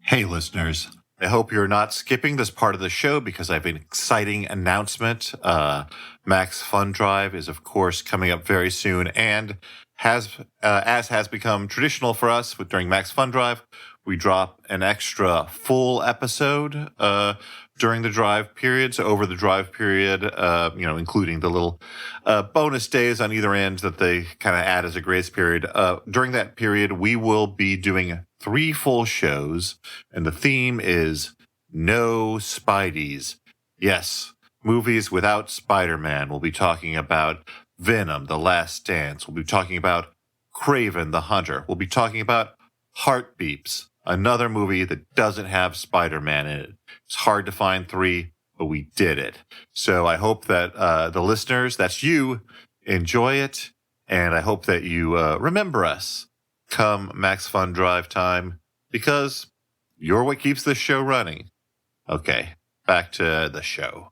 Hey, listeners. I hope you're not skipping this part of the show because I have an exciting announcement. Max Fun Drive is, of course, coming up very soon, and as has become traditional for us during Max Fun Drive, we drop an extra full episode during the drive period. So over the drive period, including the little bonus days on either end that they kind of add as a grace period. During that period, we will be doing 3 full shows, and the theme is No Spideys. Yes, movies without Spider-Man. We'll be talking about Venom, The Last Dance. We'll be talking about Kraven the Hunter. We'll be talking about Heartbeeps, another movie that doesn't have Spider-Man in it. It's hard to find 3, but we did it. So I hope that the listeners, that's you, enjoy it, and I hope that you remember us come Max Fun Drive time, because you're what keeps this show running. Okay, back to the show.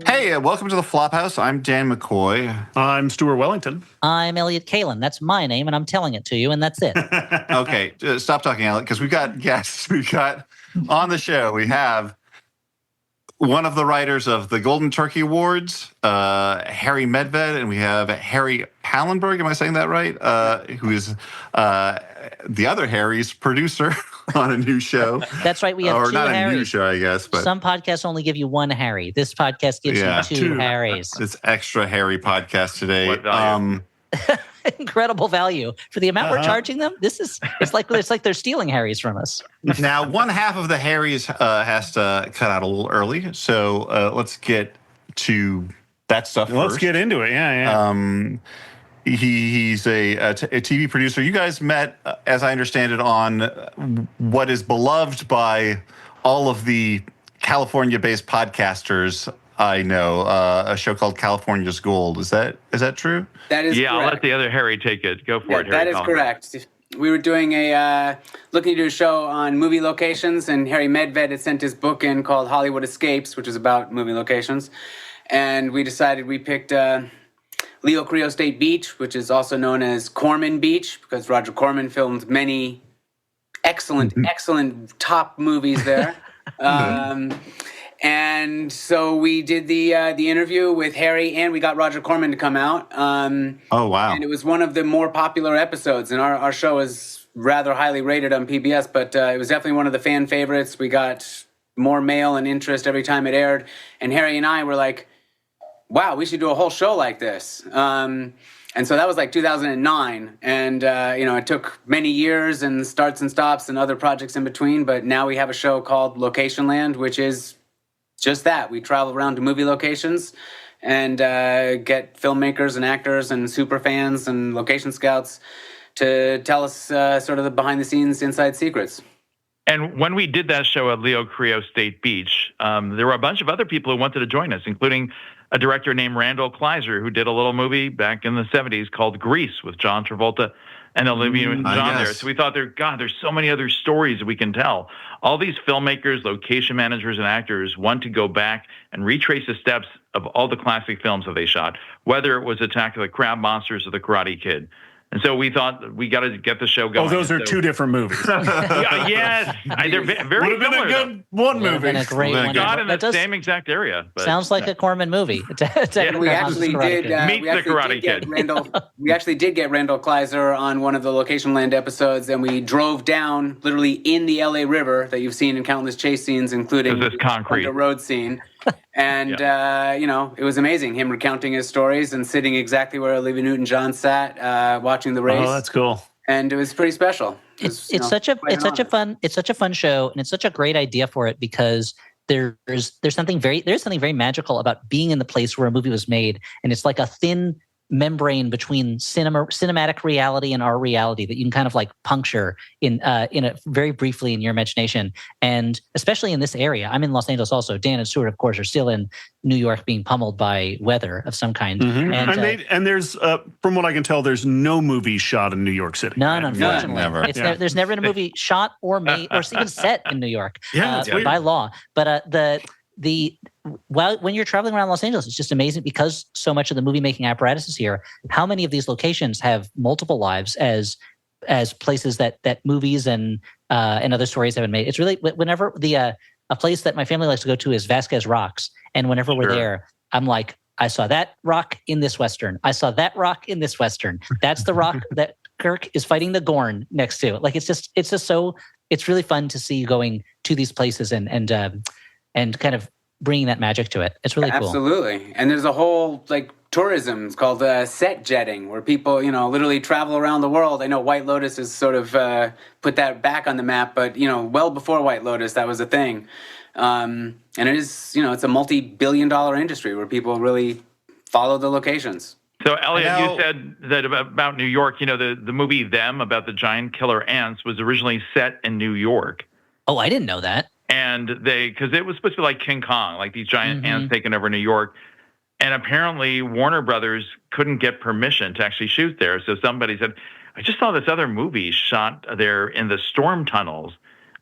Hey, welcome to the Flophouse. I'm Dan McCoy. I'm Stuart Wellington. I'm Elliot Kalin. That's my name, and I'm telling it to you, and that's it. Okay, stop talking, Elliot, because we've got guests. We've got on the show, we have one of the writers of the Golden Turkey Awards, Harry Medved, and we have Harry Pallenberg. Am I saying that right? Who is the other Harry's producer on a new show. That's right. We have or 2 not Harrys. A new show, I guess. But some podcasts only give you 1 Harry. This podcast gives you 2 Harrys. It's extra Harry podcast today. Incredible value for the amount we're charging them. It's like they're stealing Harrys from us. Now, one half of the Harrys has to cut out a little early, so let's get to that stuff first. Let's get into it. Yeah. He's a TV producer. You guys met, as I understand it, on what is beloved by all of the California-based podcasters I know, a show called California's Gold. Is that true? That is correct. I'll let the other Harry take it. Go for it, Harry. That is correct. We were doing looking to do a show on movie locations, and Harry Medved had sent his book in called Hollywood Escapes, which is about movie locations. And we decided we picked Leo Creo State Beach, which is also known as Corman Beach, because Roger Corman filmed many excellent top movies there. And so we did the interview with Harry, and we got Roger Corman to come out. Oh, wow. And it was one of the more popular episodes, and our show is rather highly rated on PBS, but it was definitely one of the fan favorites. We got more mail and interest every time it aired, and Harry and I were like, wow, we should do a whole show like this. And so that was like 2009, and it took many years and starts and stops and other projects in between, but now we have a show called Location Land, which is just that. We travel around to movie locations and get filmmakers and actors and super fans and location scouts to tell us sort of the behind-the-scenes inside secrets. And when we did that show at Leo Creo State Beach, there were a bunch of other people who wanted to join us, including a director named Randall Kleiser, who did a little movie back in the 70s called Grease with John Travolta and Olivia Newton-John there. So we thought, there's so many other stories that we can tell. All these filmmakers, location managers, and actors want to go back and retrace the steps of all the classic films that they shot, whether it was Attack of the Crab Monsters or The Karate Kid. And so we thought we got to get the show going. Oh, those are 2 different movies. Yes, they're very Would have been a good one movie. Been a great one. Shot in the same exact area. But, sounds like a Corman movie. We actually did. Meet the Karate Kid. We actually did get Randall Kleiser on one of the Location Land episodes, and we drove down literally in the LA River that you've seen in countless chase scenes, including this concrete the road scene. And, it was amazing, him recounting his stories and sitting exactly where Olivia Newton-John sat, watching the race. Oh, that's cool. And it was pretty special. It's such a fun show, and it's such a great idea for it, because there's something very magical about being in the place where a movie was made, and it's like a thin membrane between cinematic reality and our reality that you can kind of like puncture in a very briefly in your imagination. And especially in this area, I'm in Los Angeles also. Dan and Stuart, of course, are still in New York being pummeled by weather of some kind. Mm-hmm. And there's, from what I can tell, there's no movie shot in New York City. None, unfortunately. Never. There's never been a movie shot or made or even set in New York by law. But when you're traveling around Los Angeles, it's just amazing, because so much of the movie making apparatus is here. How many of these locations have multiple lives as as places that movies and other stories have been made. It's really whenever a place that my family likes to go to is Vasquez Rocks, and whenever we're there, I'm like, I saw that rock in this Western. I saw that rock in this Western. That's the rock that Kirk is fighting the Gorn next to. Like it's just so it's really fun to see you going to these places and kind of bringing that magic to it. It's really cool. Absolutely. And there's a whole tourism. It's called set jetting, where people literally travel around the world. I know White Lotus has sort of put that back on the map, but well before White Lotus that was a thing. And it is, it's a multi-billion-dollar industry where people really follow the locations. So, Elliot, you said that about New York, the movie Them, about the giant killer ants, was originally set in New York. Oh, I didn't know that. And because it was supposed to be like King Kong, like these giant ants taking over New York. And apparently Warner Brothers couldn't get permission to actually shoot there. So somebody said, I just saw this other movie shot there in the storm tunnels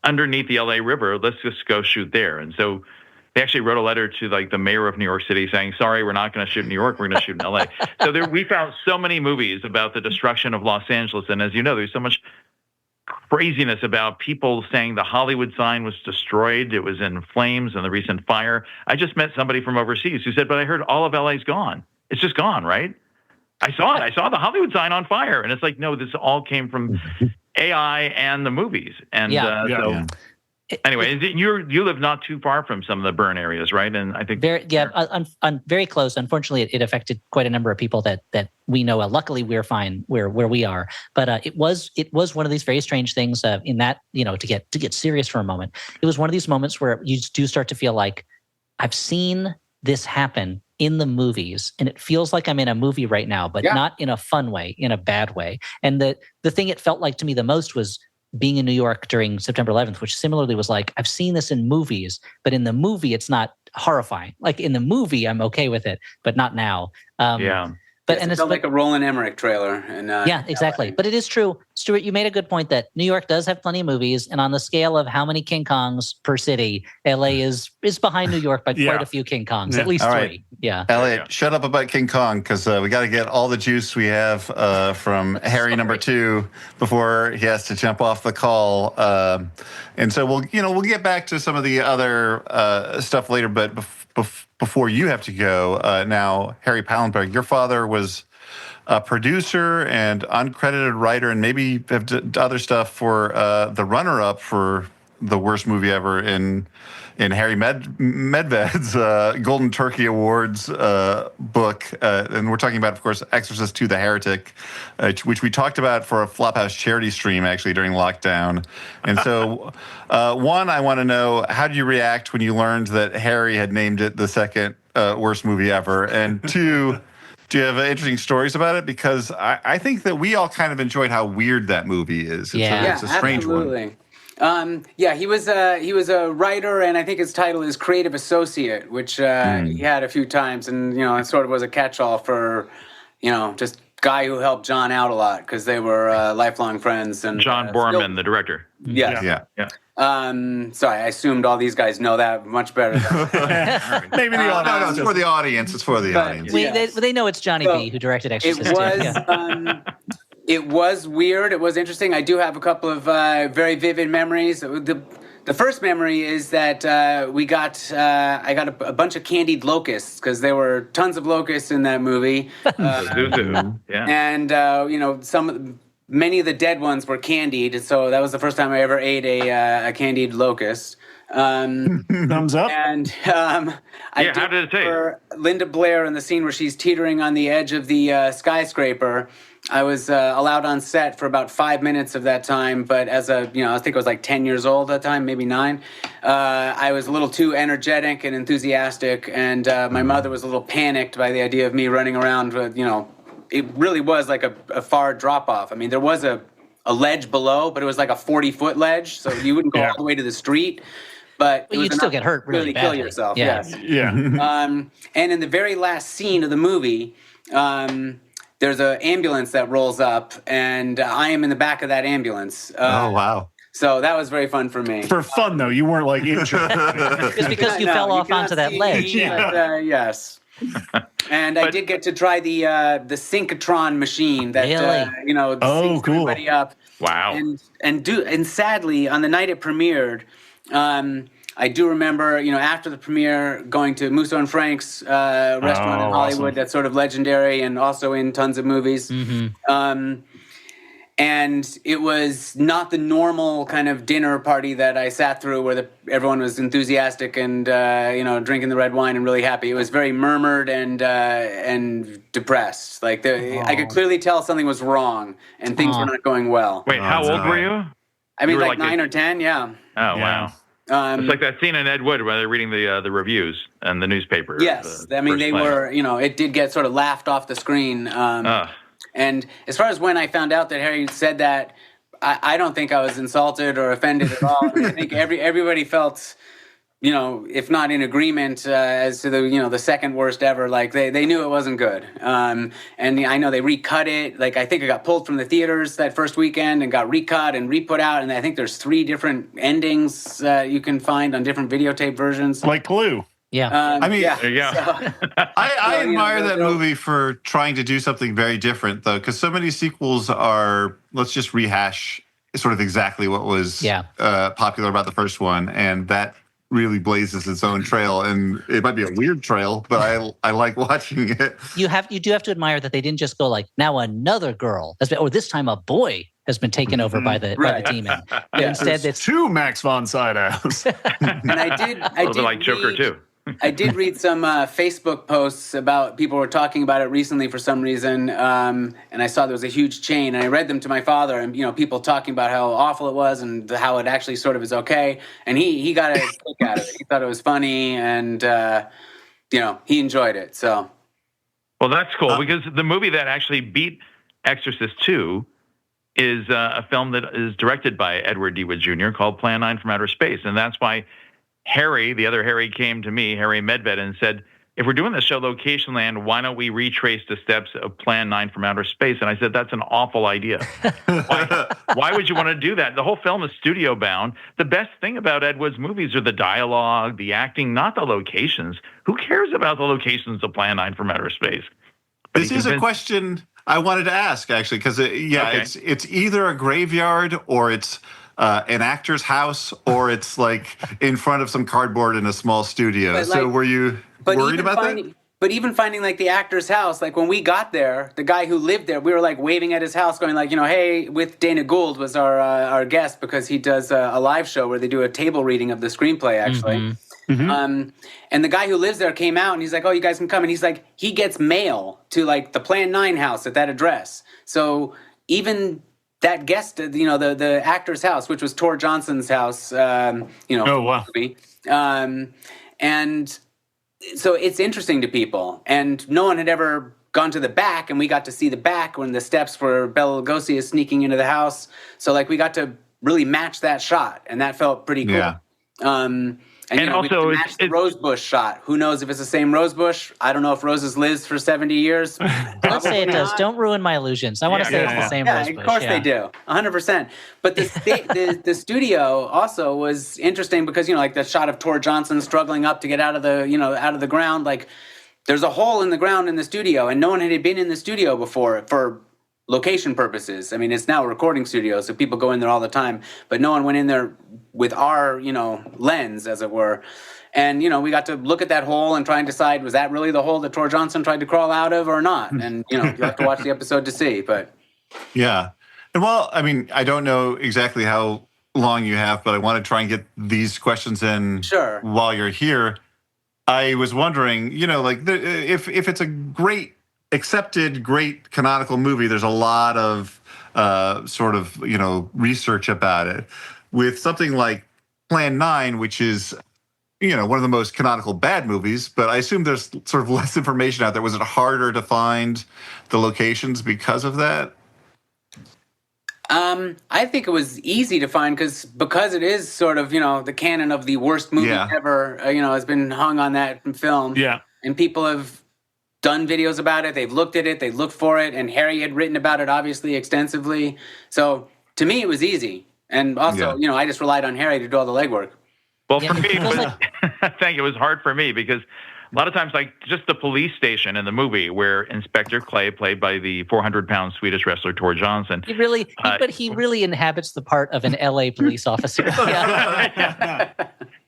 underneath the LA River. Let's just go shoot there. And so they actually wrote a letter to the mayor of New York City saying, sorry, we're not going to shoot in New York. We're going to shoot in LA. So we found so many movies about the destruction of Los Angeles. And as you know, there's so much craziness about people saying the Hollywood sign was destroyed. It was in flames in the recent fire. I just met somebody from overseas who said, but I heard all of LA's gone. It's just gone, right? I saw it. I saw the Hollywood sign on fire. And it's like, no, this all came from AI and the movies. And anyway, you live not too far from some of the burn areas, right? And I think I'm very close. Unfortunately, it affected quite a number of people that we know. Luckily, we're fine where we are. But it was one of these very strange things. In that, to get serious for a moment, it was one of these moments where you do start to feel like I've seen this happen in the movies, and it feels like I'm in a movie right now, but not in a fun way, in a bad way. And the thing it felt like to me the most was being in New York during September 11th, which similarly was like, I've seen this in movies, but in the movie, it's not horrifying. Like in the movie, I'm okay with it, but not now. But it felt like a Roland Emmerich trailer. And exactly. LA. But it is true, Stuart. You made a good point that New York does have plenty of movies, and on the scale of how many King Kongs per city, LA is behind New York by quite a few King Kongs, at least three. Yeah. Elliot, shut up about King Kong, because we got to get all the juice we have from Harry number 2 before he has to jump off the call. And so we'll get back to some of the other stuff later, but before you have to go, now, Harry Pallenberg, your father was a producer and uncredited writer, and maybe have other stuff for the runner-up for the worst movie ever in Harry Medved's Golden Turkey Awards book. And we're talking about, of course, Exorcist II: The Heretic, which we talked about for a Flophouse charity stream, actually, during lockdown. And so, one, I want to know, how did you react when you learned that Harry had named it the second worst movie ever? And two, do you have interesting stories about it? Because I think that we all kind of enjoyed how weird that movie is. It's a strange one. He was a writer, and I think his title is creative associate, which he had a few times, and it sort of was a catch-all for just guy who helped John out a lot because they were lifelong friends. And John Borman, the director. Yes. Yeah. Sorry, I assumed all these guys know that much better. Maybe the audience. No, it's for the audience. It's for the audience. They know it's Johnny B who directed Exorcist. It was weird. It was interesting. I do have a couple of very vivid memories. The first memory is that I got a bunch of candied locusts because there were tons of locusts in that movie. And many of the dead ones were candied, so that was the first time I ever ate a candied locust. Thumbs up. And how did it taste? Linda Blair in the scene where she's teetering on the edge of the skyscraper. I was allowed on set for about 5 minutes of that time, but I think I was like 10 years old at that time, maybe 9. I was a little too energetic and enthusiastic, and my mother was a little panicked by the idea of me running around. It really was like a far drop-off. I mean, there was a ledge below, but it was like a 40-foot ledge, so you wouldn't go all the way to the street. But you'd still get hurt really badly. Kill yourself, yeah. yes. Yeah. And in the very last scene of the movie, there's an ambulance that rolls up, and I am in the back of that ambulance. Oh, wow. So that was very fun for me. For fun, though. You weren't like injured. It's because you fell off onto that ledge. Yes. And I did get to try the synchrotron machine that Really? syncs everybody up. Wow. And sadly, on the night it premiered, I do remember, after the premiere, going to Musso and Frank's restaurant in Hollywood. Awesome. That's sort of legendary and also in tons of movies. Mm-hmm. And it was not the normal kind of dinner party that I sat through where everyone was enthusiastic and, drinking the red wine and really happy. It was very murmured and depressed. Like I could clearly tell something was wrong and things were not going well. Wait, how old were you? I mean, You were like 9 or 10, yeah. Oh, wow. It's like that scene in Ed Wood where they're reading the reviews and the newspaper. Yes, I mean, they were, it did get sort of laughed off the screen. And as far as when I found out that Harry said that, I don't think I was insulted or offended at all. I mean, I think everybody felt, if not in agreement as to the second worst ever. Like they knew it wasn't good. And I know they recut it. Like I think it got pulled from the theaters that first weekend and got recut and re-put out. And I think there's 3 different endings you can find on different videotape versions. Like Clue. Yeah. I mean, There you go. I admire that movie for trying to do something very different, though, because so many sequels are, let's just rehash sort of exactly what was popular about the first one, and that really blazes its own trail. And it might be a weird trail, but I like watching it. You do have to admire that they didn't just go like, now another girl has been, or this time a boy has been taken over by the demon. Instead, it's 2 Max von Sydow's. And I did A little bit like Joker, too. I did read some Facebook posts about people were talking about it recently for some reason, and I saw there was a huge chain, and I read them to my father, and people talking about how awful it was and how it actually sort of is okay, and he got a kick out of it. He thought it was funny, and he enjoyed it. So, Well, that's cool because the movie that actually beat Exorcist 2 is a film that is directed by Edward D. Wood Jr. called Plan 9 from Outer Space, and that's why Harry, the other Harry, came to me, Harry Medved, and said, if we're doing the show Location Land, why don't we retrace the steps of Plan 9 from Outer Space? And I said, that's an awful idea. Why would you want to do that? The whole film is studio bound. The best thing about Ed Wood's movies are the dialogue, the acting, not the locations. Who cares about the locations of Plan 9 from Outer Space? But This is a question I wanted to ask, actually, because it's either a graveyard or it's an actor's house, or it's like in front of some cardboard in a small studio. So were you worried about that? But even finding like the actor's house, like when we got there, the guy who lived there, we were like waving at his house going like, hey, with Dana Gould was our guest because he does a live show where they do a table reading of the screenplay, actually. And the guy who lives there came out and he's like, oh, you guys can come. And he's like, he gets mail to like the Plan 9 house at that address. So even that guest, the actor's house, which was Tor Johnson's house, Oh, wow. movie. And so it's interesting to people. And no one had ever gone to the back, and we got to see the back when the steps where Bela Lugosi is sneaking into the house. So like we got to really match that shot, and that felt pretty cool. Yeah. And also, we matched the rosebush shot. Who knows if it's the same rosebush? I don't know if roses lives for 70 years. Let's say it does. Don't ruin my illusions. I want to say it's the same rosebush. Of course they do. 100%. But the studio also was interesting because, like the shot of Tor Johnson struggling up to get out of the ground. Like there's a hole in the ground in the studio, and no one had been in the studio before for location purposes. I mean, it's now a recording studio, so people go in there all the time, but no one went in there with our, lens, as it were. And, we got to look at that hole and try and decide, was that really the hole that Tor Johnson tried to crawl out of or not? And, you have to watch the episode to see, but. Yeah. And well, I mean, I don't know exactly how long you have, but I want to try and get these questions in while you're here. I was wondering, if it's a great canonical movie, there's a lot of research about it. With something like Plan 9, which is one of the most canonical bad movies, but I assume there's sort of less information out there. Was it harder to find the locations because of that? I think it was easy to find because it is sort of the canon of the worst movie ever. Has been hung on that film. Yeah, and people have done videos about it. They've looked at it. They looked for it. And Harry had written about it, obviously, extensively. So to me, it was easy. And also, I just relied on Harry to do all the legwork. Well, for me, thank you. It was hard for me because a lot of times, like just the police station in the movie where Inspector Clay, played by the 400-pound Swedish wrestler Tor Johnson, but he really inhabits the part of an LA police officer. Yeah.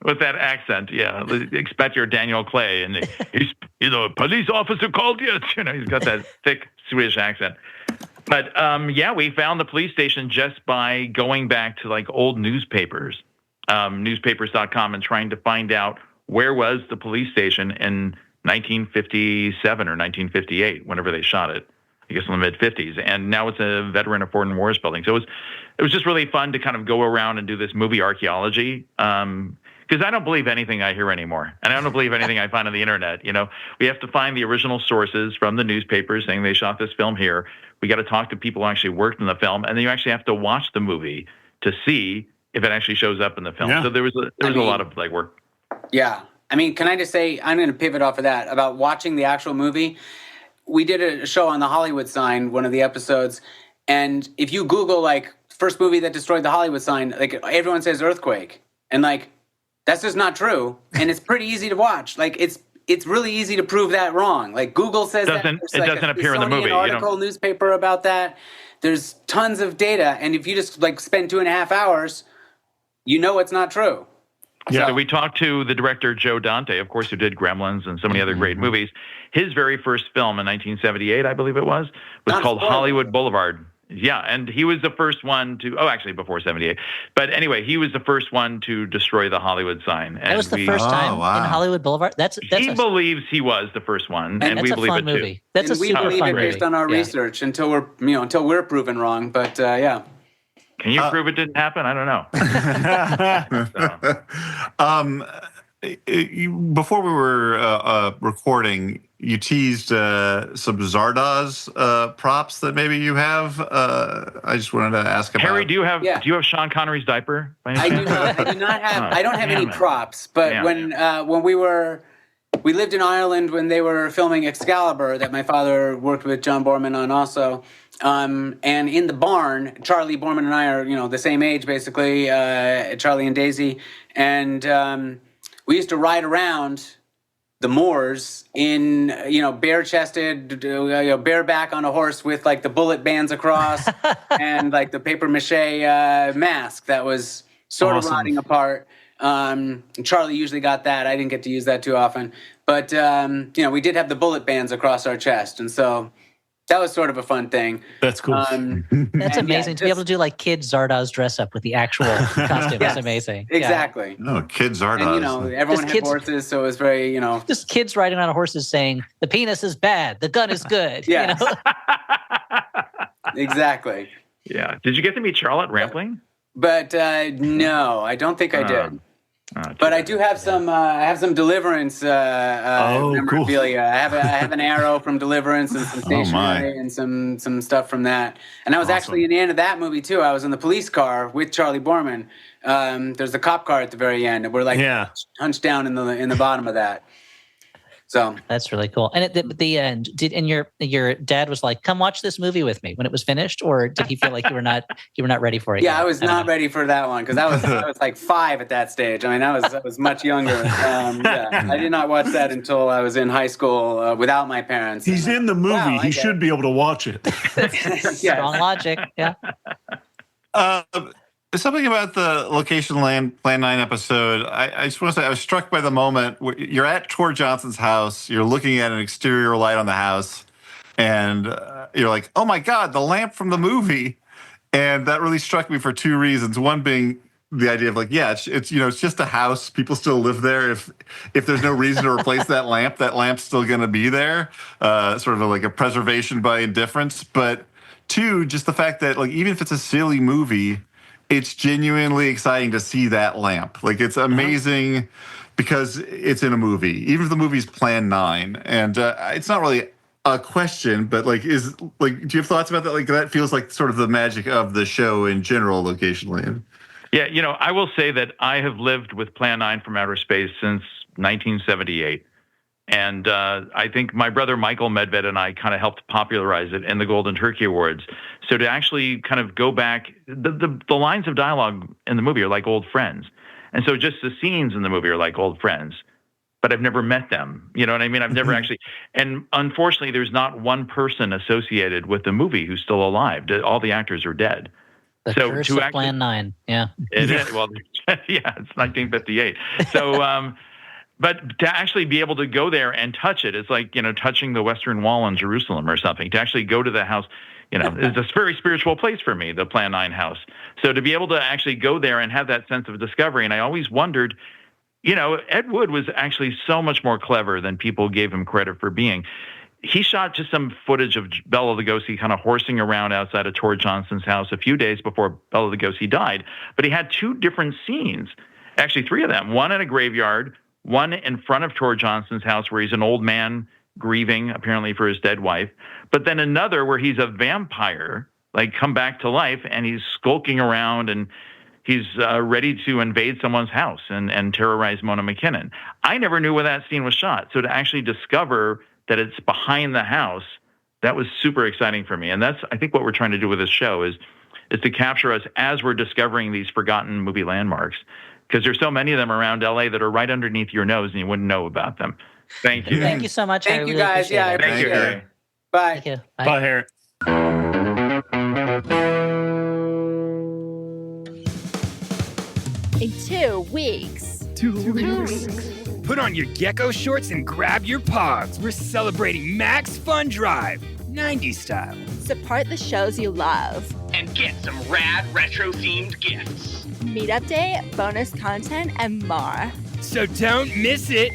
With that accent, yeah, Inspector Daniel Clay, and he's, a police officer called you. He's got that thick Swedish accent. But we found the police station just by going back to like old newspapers, newspapers.com, and trying to find out where was the police station in 1957 or 1958, whenever they shot it. I guess in the mid 50s, and now it's a Veteran of Foreign Wars building. So it was just really fun to kind of go around and do this movie archaeology. Because I don't believe anything I hear anymore, and I don't believe anything I find on the internet. We have to find the original sources from the newspapers saying they shot this film here. We got to talk to people who actually worked in the film, and then you actually have to watch the movie to see if it actually shows up in the film. Yeah. So there was a lot of legwork. Yeah, I mean, can I just say, I'm going to pivot off of that about watching the actual movie. We did a show on the Hollywood sign, one of the episodes, and if you Google like first movie that destroyed the Hollywood sign, like everyone says Earthquake, and like. That's just not true, and it's pretty easy to watch. Like it's really easy to prove that wrong. Like Google says it doesn't appear in the movie. Article, newspaper about that. There's tons of data, and if you just like spend 2.5 hours, it's not true. Yeah, so we talked to the director Joe Dante, of course, who did Gremlins and so many other great movies. His very first film in 1978, I believe it was called Hollywood Boulevard. Yeah, and he was the first one to, actually before 78. But anyway, he was the first one to destroy the Hollywood sign. And that was the first time in Hollywood Boulevard? He believes he was the first one, and we believe it too. That's a super fun movie. Based on our research until we're proven wrong, but yeah. Can you prove it didn't happen? I don't know. Before we were recording, you teased some Zardoz props that maybe you have. I just wanted to ask about. Harry, do you have Sean Connery's diaper? I do not have. I don't have any props. But when we lived in Ireland when they were filming Excalibur, that my father worked with John Borman on also. And in the barn, Charlie Borman and I are the same age basically. Charlie and Daisy, and we used to ride around the moors in, bare-chested, bareback on a horse with like the bullet bands across and like the paper mache mask that was sort of rotting apart. Charlie usually got that. I didn't get to use that too often. But, we did have the bullet bands across our chest. And so that was sort of a fun thing. That's cool. That's amazing to be able to do like kid Zardoz dress up with the actual costume. That's amazing. Exactly. No, kid Zardoz. And, everyone had horses, so it was very, Just kids riding on horses saying, the penis is bad, the gun is good. Yeah. Exactly. Yeah. Did you get to meet Charlotte Rampling? But no, I don't think I did. But I do have some. I have some Deliverance memorabilia. Cool. I have an arrow from Deliverance and some stationery and some stuff from that. And I was actually in the end of that movie too. I was in the police car with Charlie Borman. There's a cop car at the very end, and we're like hunched down in the bottom of that. So that's really cool. And at the end, your dad was like, "Come watch this movie with me" when it was finished, or did he feel like you were not ready for it? Yeah, I was not ready for that one because I was like 5 at that stage. I mean, I was much younger. I did not watch that until I was in high school without my parents. He's in the movie. Wow, he should be able to watch it. Strong logic. Yeah. Something about the Location Plan 9 episode. I just want to say I was struck by the moment where you're at Tor Johnson's house. You're looking at an exterior light on the house, and you're like, "Oh my God, the lamp from the movie!" And that really struck me for 2 reasons. One being the idea of like, it's just a house. People still live there. If there's no reason to replace that lamp's still going to be there. Sort of like a preservation by indifference. But 2, just the fact that like even if it's a silly movie, it's genuinely exciting to see that lamp. Like, it's amazing because it's in a movie, even if the movie's Plan 9. And it's not really a question, but do you have thoughts about that? Like, that feels like sort of the magic of the show in general, Location Land. Yeah, I will say that I have lived with Plan 9 from Outer Space since 1978. And I think my brother Michael Medved and I kind of helped popularize it in the Golden Turkey Awards. So to actually kind of go back, the lines of dialogue in the movie are like old friends. And so just the scenes in the movie are like old friends. but I've never met them. You know what I mean? I've never actually, and unfortunately, there's not one person associated with the movie who's still alive. All the actors are dead. The curse of Plan 9. Yeah. It is. Well, yeah, it's 1958. So, but to actually be able to go there and touch it, it's like, touching the Western Wall in Jerusalem or something. To actually go to the house, it's a very spiritual place for me, the Plan 9 house. So to be able to actually go there and have that sense of discovery, and I always wondered, Ed Wood was actually so much more clever than people gave him credit for being. He shot just some footage of Bela Lugosi kind of horsing around outside of Tor Johnson's house a few days before Bela Lugosi died. But he had 2 different scenes, actually 3 of them, one in a graveyard, one in front of Tor Johnson's house where he's an old man grieving apparently for his dead wife, but then another where he's a vampire, like come back to life, and he's skulking around and he's ready to invade someone's house and terrorize Mona McKinnon. I never knew where that scene was shot. So to actually discover that it's behind the house, that was super exciting for me. And that's, I think, what we're trying to do with this show is to capture us as we're discovering these forgotten movie landmarks, because there's so many of them around LA that are right underneath your nose and you wouldn't know about them. Thank you. Thank you so much. Thank you, guys. Yeah, I Thank you, appreciate Harry. it. Bye. Thank you. Bye, Harry. In 2 weeks. 2 weeks. Put on your gecko shorts and grab your pogs. We're celebrating Max Fun Drive, 90s style. Support the shows you love. And get some rad retro-themed gifts. Meetup day, bonus content, and more. So don't miss it.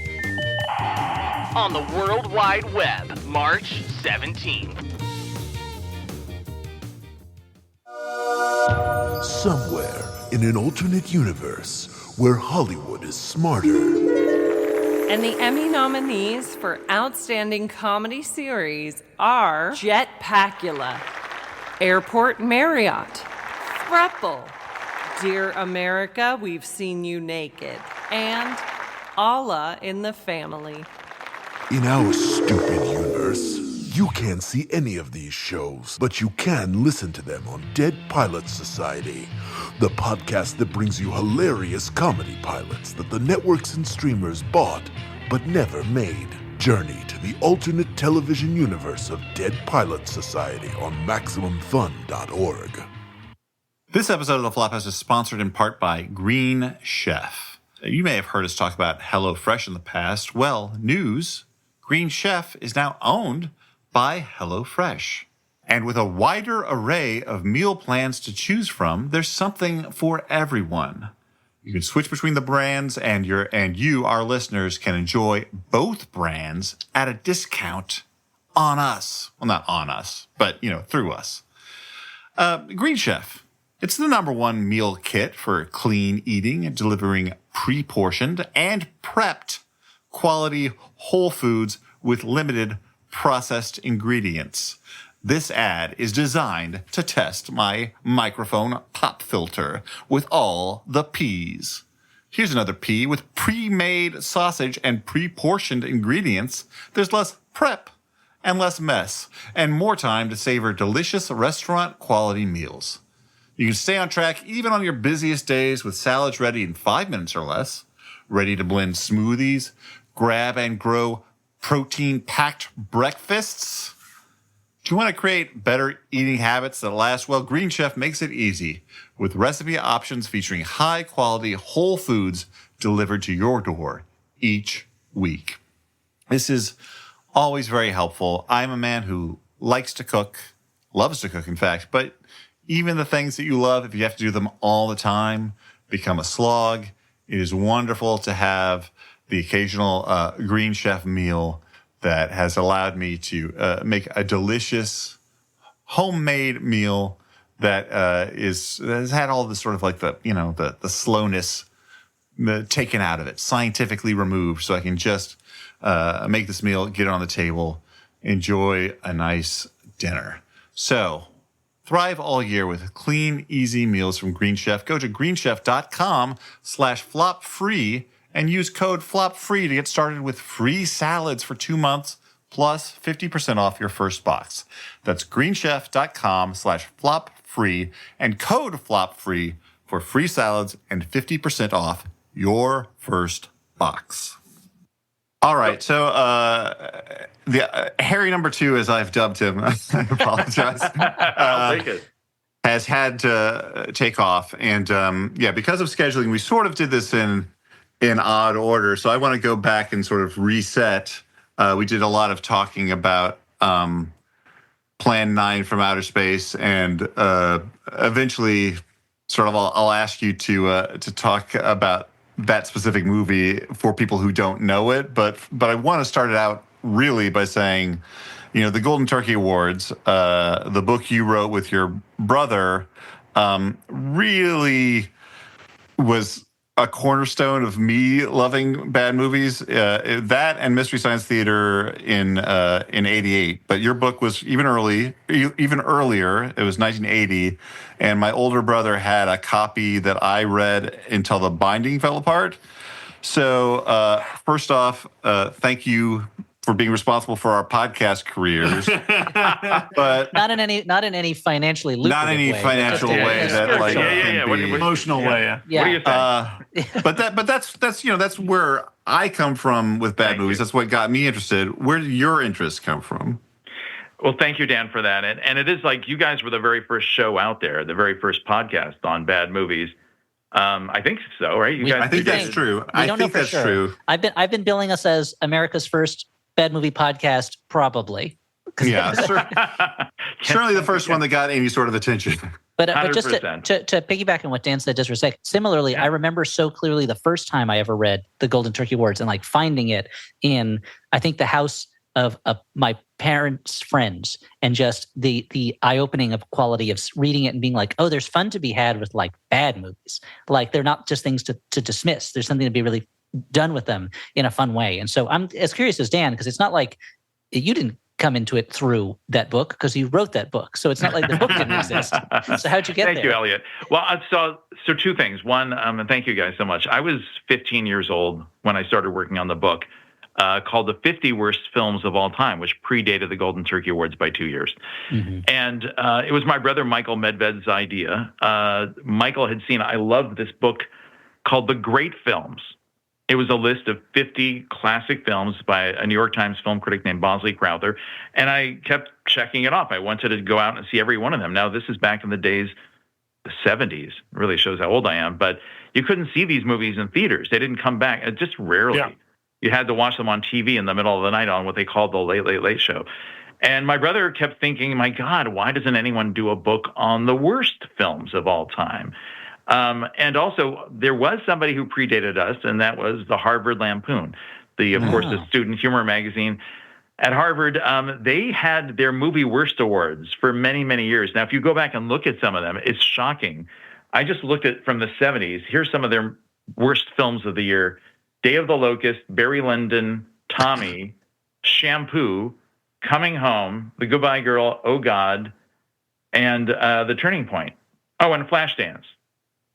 On the World Wide Web, March 17th. Somewhere in an alternate universe where Hollywood is smarter. And the Emmy nominees for Outstanding Comedy Series are Jetpackula, Airport Marriott, Thruple, Dear America, We've Seen You Naked, and Allah in the Family. In our stupid universe, you can't see any of these shows, but you can listen to them on Dead Pilot Society, the podcast that brings you hilarious comedy pilots that the networks and streamers bought but never made. Journey to the alternate television universe of Dead Pilot Society on MaximumFun.org. This episode of The Flophouse is sponsored in part by Green Chef. You may have heard us talk about HelloFresh in the past. Well, news, Green Chef is now owned by HelloFresh. And with a wider array of meal plans to choose from, there's something for everyone. You can switch between the brands, and you, our listeners, can enjoy both brands at a discount on us. Well, not on us, but, through us. Green Chef. It's the #1 meal kit for clean eating and delivering pre-portioned and prepped quality whole foods with limited processed ingredients. This ad is designed to test my microphone pop filter with all the P's. Here's another P. With pre-made sausage and pre-portioned ingredients, there's less prep and less mess and more time to savor delicious restaurant-quality meals. You can stay on track even on your busiest days with salads ready in 5 minutes or less, ready to blend smoothies, grab and grow protein-packed breakfasts. Do you want to create better eating habits that last? Well, Green Chef makes it easy with recipe options featuring high-quality whole foods delivered to your door each week. This is always very helpful. I'm a man who likes to cook, loves to cook, in fact, but even the things that you love, if you have to do them all the time, become a slog. It is wonderful to have the occasional Green Chef meal that has allowed me to make a delicious homemade meal that has had all the sort of like the slowness taken out of it, scientifically removed, so I can just make this meal, get it on the table, enjoy a nice dinner. So thrive all year with clean, easy meals from Green Chef. Go to greenchef.com/flopfree and use code FLOPFREE to get started with free salads for 2 months plus 50% off your first box. That's greenchef.com/flopfree and code FLOPFREE for free salads and 50% off your first box. All right. So the Harry number 2, as I've dubbed him, I apologize. I'll take it. Has had to take off, and because of scheduling, we sort of did this in odd order. So I want to go back and sort of reset. We did a lot of talking about Plan 9 from outer space, and eventually, sort of, I'll ask you to talk about that specific movie for people who don't know it. But I want to start it out really by saying, the Golden Turkey Awards, the book you wrote with your brother, really was a cornerstone of me loving bad movies. That and Mystery Science Theater in '88. But your book was even earlier. It was 1980, and my older brother had a copy that I read until the binding fell apart. So first off, thank you for being responsible for our podcast careers, but not in any financially lucrative not any way. financial way that like can be emotional way. Yeah. What do you think? but that's where I come from with bad movies. That's what got me interested. Where did your interests come from? Well, thank you, Dan, for that. And it is like you guys were the very first show out there, the very first podcast on bad movies. I think so, right? I think that's true. I think that's true. I've been billing us as America's first bad movie podcast, probably. Yeah, certainly the first one that got any sort of attention. But just to piggyback on what Dan said just for a sec, similarly, I remember so clearly the first time I ever read the Golden Turkey Awards and like finding it in, I think, the house of my parents' friends, and just the eye-opening of quality of reading it and being like, oh, there's fun to be had with like bad movies. Like they're not just things to dismiss. There's something to be really done with them in a fun way. And so I'm as curious as Dan, because it's not like you didn't come into it through that book because you wrote that book. So it's not like the book didn't exist. So how'd you get there? Thank you, Elliot. Well, so two things. One, and thank you guys so much. I was 15 years old when I started working on the book called The 50 Worst Films of All Time, which predated the Golden Turkey Awards by 2 years. Mm-hmm. And it was my brother Michael Medved's idea. Michael had seen, I loved this book called The Great Films. It was a list of 50 classic films by a New York Times film critic named Bosley Crowther, and I kept checking it off. I wanted to go out and see every one of them. Now, this is back in the days, the 70s. It really shows how old I am, but you couldn't see these movies in theaters. They didn't come back, just rarely. Yeah. You had to watch them on TV in the middle of the night on what they called the Late, Late, Late Show. And my brother kept thinking, my God, why doesn't anyone do a book on the worst films of all time? And also, there was somebody who predated us, and that was the Harvard Lampoon, of course, the student humor magazine. At Harvard, they had their movie worst awards for many, many years. Now, if you go back and look at some of them, it's shocking. I just looked at from the 70s. Here's some of their worst films of the year: Day of the Locust, Barry Lyndon, Tommy, Shampoo, Coming Home, The Goodbye Girl, Oh God, and The Turning Point. Oh, and Flashdance.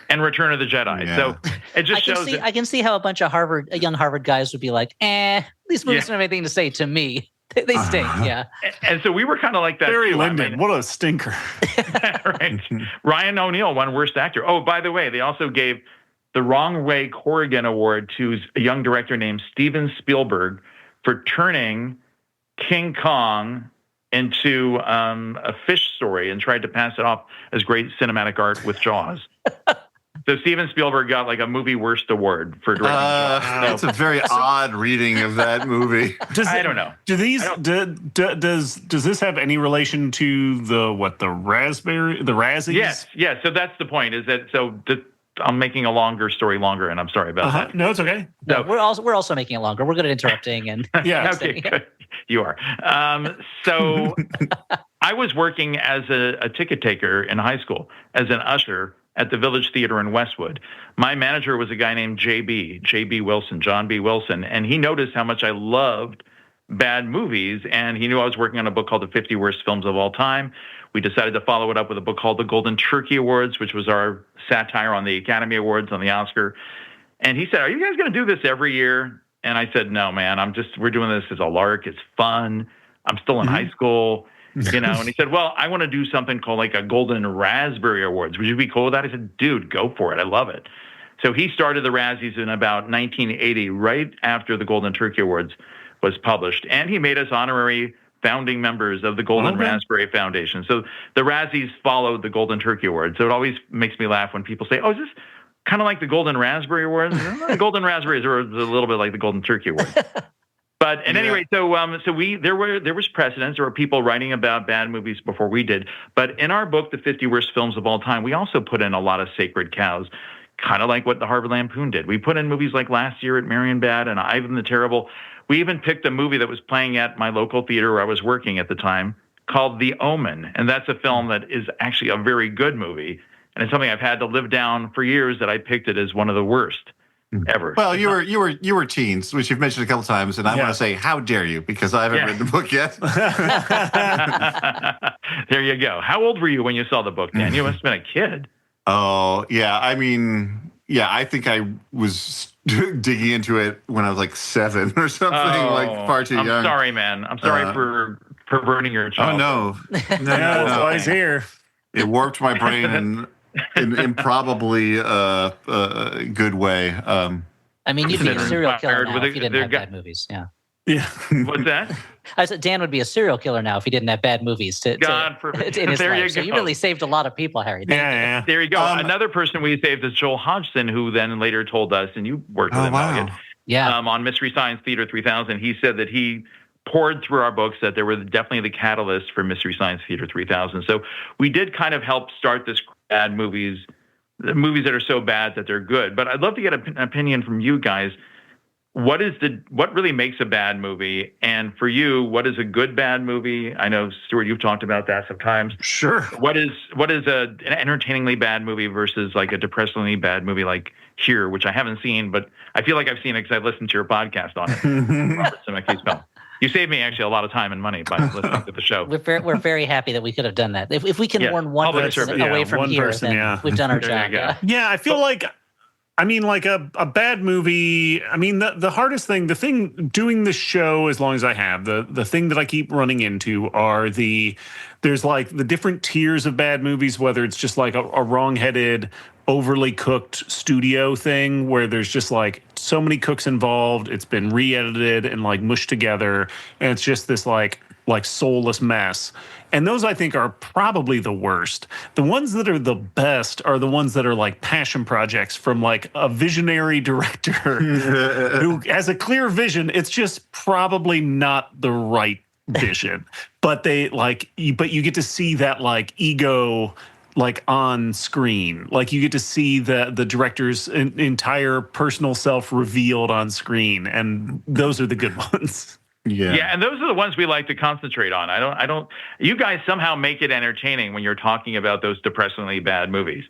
And Return of the Jedi. Yeah. So it just shows. I can see how a bunch of young Harvard guys would be like, these movies don't have anything to say to me. They stink, yeah. And so we were kind of like that. Barry Lyndon, what a stinker. Right. Ryan O'Neal won Worst Actor. Oh, by the way, they also gave the Wrong Way Corrigan Award to a young director named Steven Spielberg for turning King Kong into a fish story and tried to pass it off as great cinematic art with Jaws. So Steven Spielberg got like a movie worst award for directing Jaws. That's a very odd reading of that movie. I don't know. Does this have any relation to the Razzies? Yes. So that's the point. Is that I'm making a longer story longer, and I'm sorry about that. No, it's okay. No, we're also making it longer. We're good at interrupting and okay, good. You are. So I was working as a ticket taker in high school as an usher at the Village Theater in Westwood. My manager was a guy named John B. Wilson, and he noticed how much I loved bad movies, and he knew I was working on a book called The 50 Worst Films of All Time. We decided to follow it up with a book called The Golden Turkey Awards, which was our satire on the Academy Awards, on the Oscar. And he said, "Are you guys going to do this every year?" And I said, "No, man, we're doing this as a lark. It's fun. I'm still in high school." And he said, "Well, I want to do something called like a Golden Raspberry Awards. Would you be cool with that?" I said, "Dude, go for it. I love it." So he started the Razzies in about 1980, right after the Golden Turkey Awards was published. And he made us honorary founding members of the Golden Raspberry Foundation. So the Razzies followed the Golden Turkey Awards. So it always makes me laugh when people say, oh, is this kind of like the Golden Raspberry Awards? The Golden Raspberries are a little bit like the Golden Turkey Awards. But at any rate, there was precedence. There were people writing about bad movies before we did. But in our book, The 50 Worst Films of All Time, we also put in a lot of sacred cows, kind of like what the Harvard Lampoon did. We put in movies like Last Year at Marienbad and Ivan the Terrible. We even picked a movie that was playing at my local theater where I was working at the time called The Omen. And that's a film that is actually a very good movie. And it's something I've had to live down for years that I picked it as one of the worst ever. Well, you were teens, which you've mentioned a couple times, and I want to say, how dare you? Because I haven't read the book yet. There you go. How old were you when you saw the book, Dan? You must have been a kid. Oh, yeah. I mean, I think I was digging into it when I was like 7 or something, like far too young. I'm sorry, man. I'm sorry for perverting your child. Oh, no. That's why he's here. It warped my brain in probably a good way. I mean, you'd be a serial killer now if you didn't have bad movies. Yeah. What's that? I said Dan would be a serial killer now if he didn't have bad movies God forbid. in his There life. you So go. you really saved a lot of people, Harry. Yeah. There you go. Another person we saved is Joel Hodgson, who then later told us, and you worked with him, Elliot, on Mystery Science Theater 3000. He said that he poured through our books that they were definitely the catalyst for Mystery Science Theater 3000. So we did kind of help start this bad movies, the movies that are so bad that they're good. But I'd love to get an opinion from you guys. What really makes a bad movie? And for you, what is a good bad movie? I know, Stuart, you've talked about that sometimes. Sure. What is an entertainingly bad movie versus like a depressingly bad movie like Here, which I haven't seen, but I feel like I've seen it because I've listened to your podcast on it. Robert Zemeckis' film. You saved me actually a lot of time and money by listening to the show. We're very happy that we could have done that. If we can warn one person away from here, then we've done our job. Yeah, I feel like, I mean, like a bad movie. I mean, the hardest thing, the thing doing the show as long as I have, the thing that I keep running into are there's like the different tiers of bad movies, whether it's just like a wrong-headed, overly cooked studio thing where there's just like so many cooks involved, it's been re-edited and like mushed together, and it's just this like soulless mess. And those, I think, are probably the worst. The ones that are the best are the ones that are like passion projects from like a visionary director who has a clear vision. It's just probably not the right vision, but you get to see that like ego like on screen. Like you get to see the director's entire personal self revealed on screen, and those are the good ones. Yeah, and those are the ones we like to concentrate on. I don't. You guys somehow make it entertaining when you're talking about those depressingly bad movies.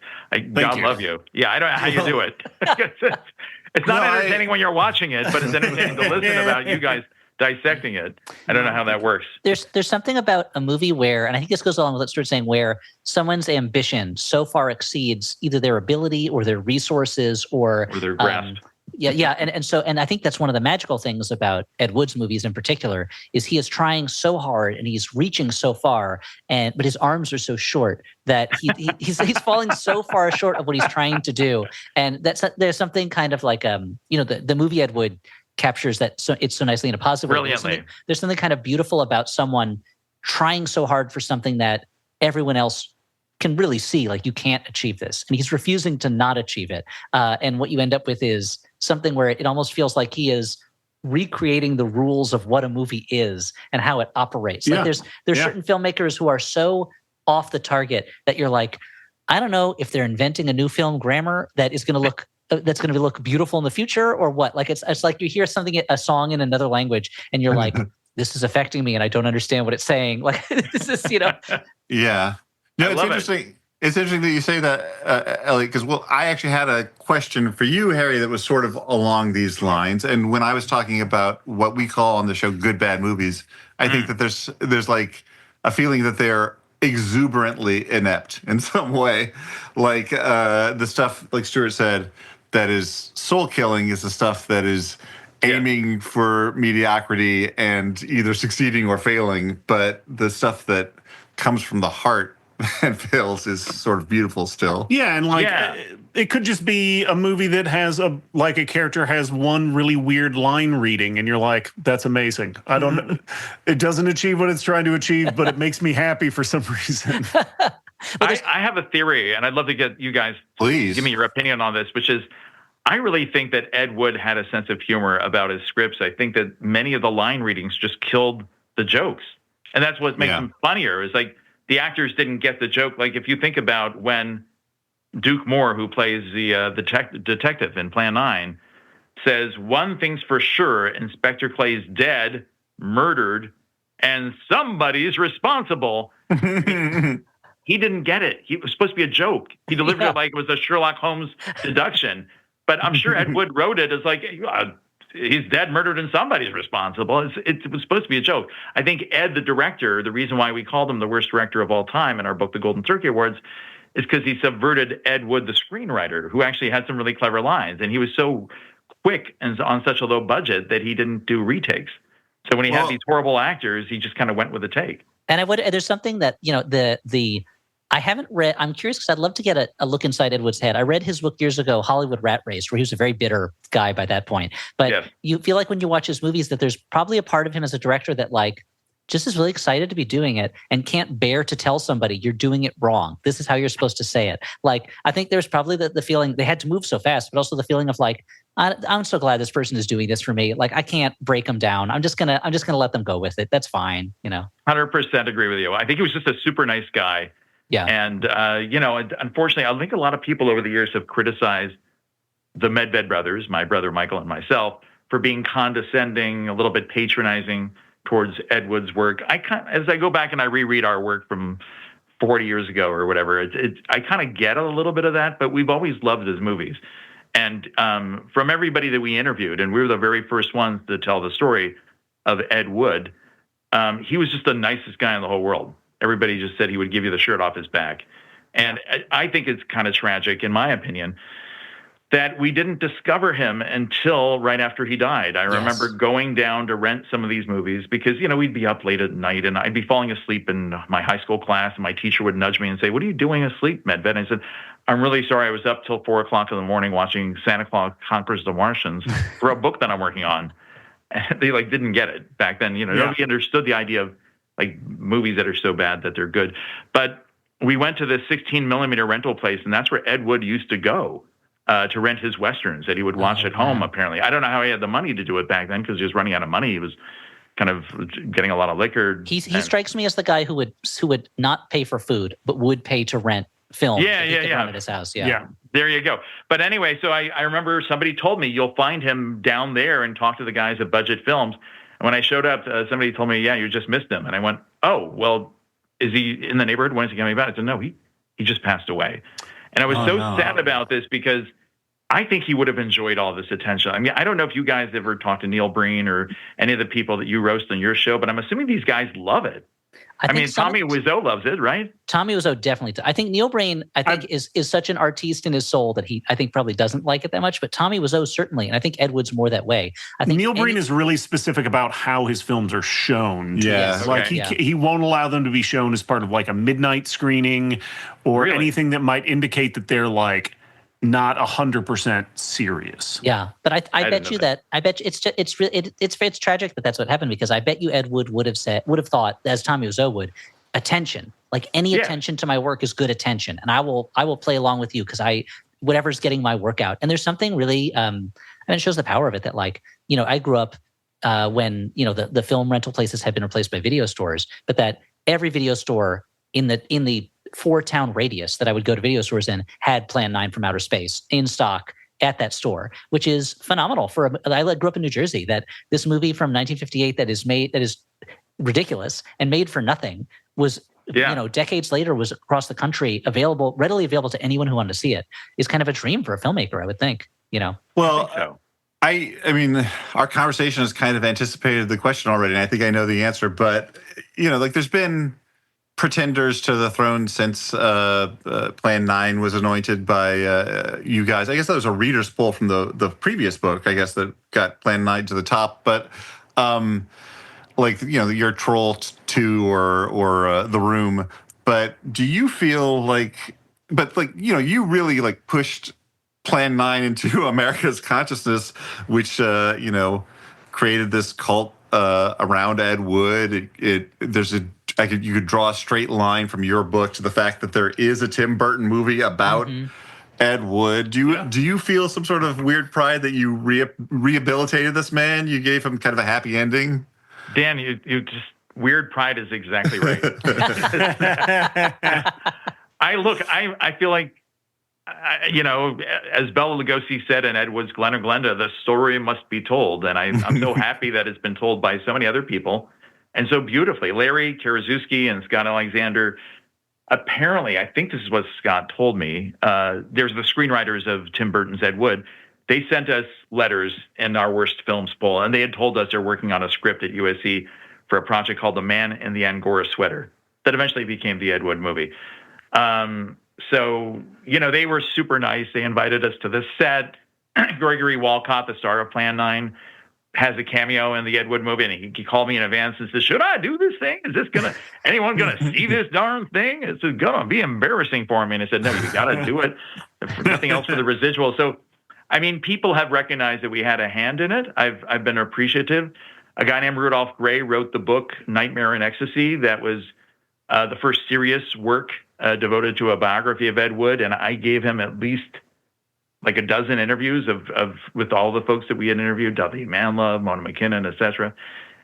God love you. Yeah, I don't know how you do it. It's not entertaining when you're watching it, but it's entertaining to listen about you guys dissecting it. I don't know how that works. There's something about a movie where, and I think this goes along with what Stuart's saying, where someone's ambition so far exceeds either their ability or their resources or their grasp. And I think that's one of the magical things about Ed Wood's movies in particular is he is trying so hard and he's reaching so far, but his arms are so short that he's falling so far short of what he's trying to do. And there's something kind of like the movie Ed Wood captures that it's so nicely in a positive way. Brilliantly. There's something kind of beautiful about someone trying so hard for something that everyone else can really see, like you can't achieve this. And he's refusing to not achieve it. And what you end up with is something where it almost feels like he is recreating the rules of what a movie is and how it operates. Like there's certain filmmakers who are so off the target that you're like, I don't know if they're inventing a new film grammar that is going to look look beautiful in the future or what. Like it's like you hear a song in another language and you're like, this is affecting me and I don't understand what it's saying. Like this is, Yeah. No, it's interesting. It's interesting that you say that, Elliot, because I actually had a question for you, Harry, that was sort of along these lines. And when I was talking about what we call on the show good bad movies, I think that there's like a feeling that they're exuberantly inept in some way. Like the stuff, like Stuart said, that is soul killing is the stuff that is aiming for mediocrity and either succeeding or failing. But the stuff that comes from the heart and fails is sort of beautiful still. Yeah, and it could just be a movie that has a character has one really weird line reading, and you're like, that's amazing. I don't know. It doesn't achieve what it's trying to achieve, but it makes me happy for some reason. I have a theory, and I'd love to get you guys to give me your opinion on this, which is I really think that Ed Wood had a sense of humor about his scripts. I think that many of the line readings just killed the jokes. And that's what makes them funnier, is like the actors didn't get the joke. Like if you think about when Duke Moore, who plays the detective in Plan 9, says, one thing's for sure, Inspector Clay's dead, murdered, and somebody's responsible. He didn't get it. It was supposed to be a joke. He delivered it like it was a Sherlock Holmes deduction. But I'm sure Ed Wood wrote it as like, he's dead, murdered, and somebody's responsible. It was supposed to be a joke. I think Ed, the director, the reason why we called him the worst director of all time in our book, The Golden Turkey Awards, is because he subverted Ed Wood, the screenwriter, who actually had some really clever lines. And he was so quick and on such a low budget that he didn't do retakes. So when he had these horrible actors, he just kind of went with the take. And there's something that, I haven't read. I'm curious because I'd love to get a look inside Ed Wood's head. I read his book years ago, Hollywood Rat Race, where he was a very bitter guy by that point. But you feel like when you watch his movies that there's probably a part of him as a director that just is really excited to be doing it and can't bear to tell somebody you're doing it wrong. This is how you're supposed to say it. I think there's probably the feeling they had to move so fast, but also the feeling of I'm so glad this person is doing this for me. I can't break them down. I'm just gonna let them go with it. That's fine. 100% agree with you. I think he was just a super nice guy. Yeah. And, unfortunately, I think a lot of people over the years have criticized the Medved brothers, my brother Michael and myself, for being condescending, a little bit patronizing towards Ed Wood's work. As I go back and I reread our work from 40 years ago or whatever, I kind of get a little bit of that, but we've always loved his movies. And from everybody that we interviewed, and we were the very first ones to tell the story of Ed Wood, he was just the nicest guy in the whole world. Everybody just said he would give you the shirt off his back. And I think it's kind of tragic, in my opinion, that we didn't discover him until right after he died. I remember going down to rent some of these movies because, we'd be up late at night and I'd be falling asleep in my high school class and my teacher would nudge me and say, "What are you doing asleep, Medved?" And I said, "I'm really sorry. I was up till 4 o'clock in the morning watching Santa Claus Conquers the Martians for a book that I'm working on." And they didn't get it back then. Nobody understood the idea of movies that are so bad that they're good. But we went to this 16 millimeter rental place, and that's where Ed Wood used to go to rent his Westerns that he would watch at home, apparently. I don't know how he had the money to do it back then because he was running out of money. He was kind of getting a lot of liquor. He strikes me as the guy who would not pay for food, but would pay to rent film. Run at his house. Yeah. There you go. But anyway, so I remember somebody told me, you'll find him down there and talk to the guys at Budget Films. And when I showed up, somebody told me, "Yeah, you just missed him." And I went, "Oh, well, is he in the neighborhood? When is he coming back?" I said, "No, he just passed away." And I was sad about this because I think he would have enjoyed all this attention. I mean, I don't know if you guys ever talked to Neil Breen or any of the people that you roast on your show, but I'm assuming these guys love it. I mean, Tommy Wiseau loves it, right? Tommy Wiseau definitely. I think Neil Breen, is such an artiste in his soul that I think probably doesn't like it that much. But Tommy Wiseau certainly, and I think Ed Wood's more that way. I think Neil Breen is really specific about how his films are shown. Yeah, he won't allow them to be shown as part of a midnight screening or anything that might indicate that they're not 100% serious. Yeah, but I bet you it's tragic that that's what happened because I bet you Ed Wood would have thought, as Tommy Wiseau would, attention, any attention to my work is good attention, and I will play along with you because whatever's getting my work out. And there's something really, it shows the power of it that I grew up when the film rental places had been replaced by video stores, but that every video store in the 4-town radius that I would go to video stores in had Plan 9 from Outer Space in stock at that store, which is phenomenal. I grew up in New Jersey. That this movie from 1958 that is ridiculous and made for nothing was decades later was across the country readily available to anyone who wanted to see it. Is kind of a dream for a filmmaker, I would think. Well, I mean, our conversation has kind of anticipated the question already, and I think I know the answer. But there's been pretenders to the throne since Plan 9 was anointed by you guys. I guess that was a reader's poll from the previous book, I guess, that got Plan 9 to the top. But your Troll 2 or The Room. But do you feel you really pushed Plan 9 into America's consciousness, which created this cult around Ed Wood. You could draw a straight line from your book to the fact that there is a Tim Burton movie about Ed Wood. Do you feel some sort of weird pride that you rehabilitated this man? You gave him kind of a happy ending? Dan, you just weird pride is exactly right. I feel like, as Bela Lugosi said in Ed Wood's Glen or Glenda, the story must be told. And I'm so happy that it's been told by so many other people and so beautifully. Larry Karaszewski and Scott Alexander, apparently, I think this is what Scott told me, there's the screenwriters of Tim Burton's Ed Wood. They sent us letters in our worst films poll, and they had told us they're working on a script at USC for a project called The Man in the Angora Sweater that eventually became the Ed Wood movie. So, they were super nice. They invited us to the set. Gregory Walcott, the star of Plan 9, has a cameo in the Ed Wood movie, and he called me in advance and said, should I do this thing? Is this anyone going to see this darn thing? It's going to be embarrassing for me. And I said, no, you got to do it. If nothing else for the residual. So, people have recognized that we had a hand in it. I've been appreciative. A guy named Rudolph Gray wrote the book Nightmare in Ecstasy. That was the first serious work devoted to a biography of Ed Wood, and I gave him at least like a dozen interviews with all the folks that we had interviewed, W. Manlove, Mona McKinnon, etc.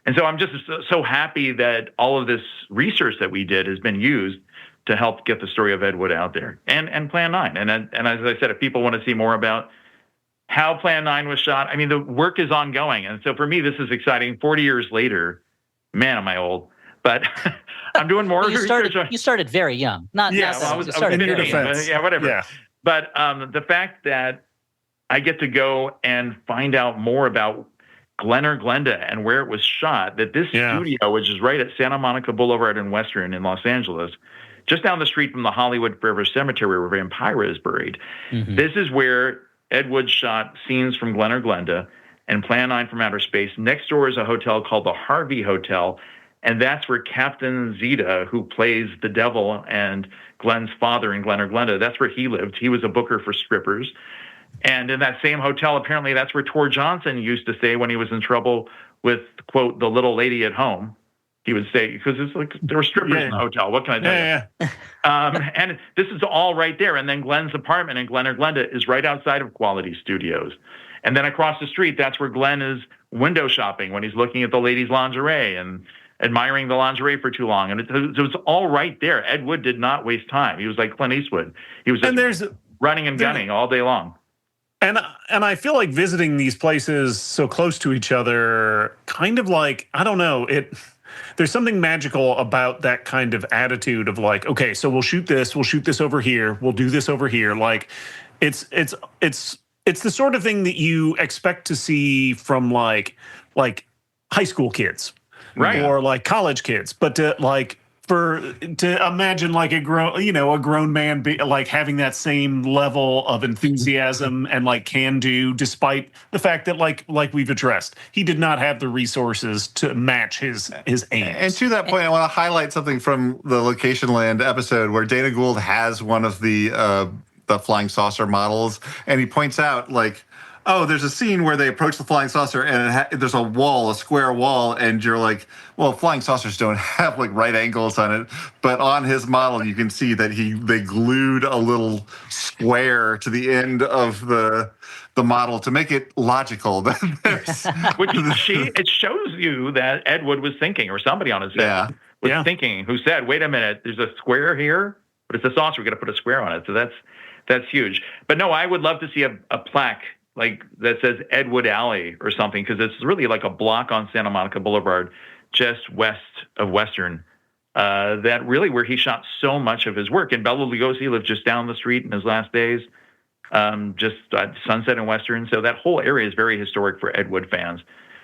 And so I'm just so happy that all of this research that we did has been used to help get the story of Ed Wood out there, and Plan 9. And as I said, if people want to see more about how Plan 9 was shot, the work is ongoing. And so for me, this is exciting. 40 years later, man, am I old. But I'm doing more research. You started very young. I was in your defense. Yeah, whatever. Yeah. But the fact that I get to go and find out more about Glen or Glenda and where it was shot, that this studio, which is right at Santa Monica Boulevard and Western in Los Angeles, just down the street from the Hollywood Forever Cemetery where Vampira is buried, this is where Ed Wood shot scenes from Glen or Glenda and Plan 9 from Outer Space. Next door is a hotel called the Harvey Hotel, and that's where Captain Zeta, who plays the devil and Glen's father in Glen or Glenda, that's where he lived. He was a booker for strippers. And in that same hotel, apparently that's where Tor Johnson used to stay when he was in trouble with, quote, the little lady at home. He would say, because it's like there were strippers in the hotel. What can I tell you? And this is all right there. And then Glen's apartment in Glen or Glenda is right outside of Quality Studios. And then across the street, that's where Glen is window shopping when he's looking at the ladies' lingerie and admiring the lingerie for too long. And it was all right there. Ed Wood did not waste time. He was like Clint Eastwood. He was just running and gunning all day long. And I feel like visiting these places so close to each other, kind of like, I don't know, there's something magical about that kind of attitude of like, okay, so we'll shoot this over here, we'll do this over here. Like it's the sort of thing that you expect to see from like high school kids. Right. Or like college kids, but to imagine like a grown man be like having that same level of enthusiasm and like can do, despite the fact that like we've addressed, he did not have the resources to match his aims. And to that point, I want to highlight something from the Location Land episode where Dana Gould has one of the flying saucer models, and he points out like, oh, there's a scene where they approach the flying saucer and there's a square wall, and you're like, well, flying saucers don't have like right angles on it, but on his model you can see that they glued a little square to the end of the model to make it logical. It shows you that Ed Wood was thinking, or somebody on his set was thinking, who said, wait a minute, there's a square here, but it's a saucer, we got to put a square on it. So that's huge. But no, I would love to see a plaque like that says Ed Wood Alley or something, because it's really like a block on Santa Monica Boulevard, just west of Western, that really where he shot so much of his work. And Bela Lugosi lived just down the street in his last days, just at Sunset and Western. So that whole area is very historic for Ed Wood fans.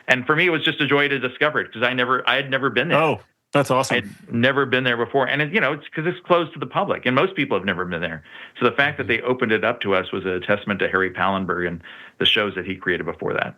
And for me, it was just a joy to discover it, because I had never been there. Oh, that's awesome. I'd never been there before. And it's because it's closed to the public, and most people have never been there. So the fact that they opened it up to us was a testament to Harry Pallenberg and the shows that he created before that.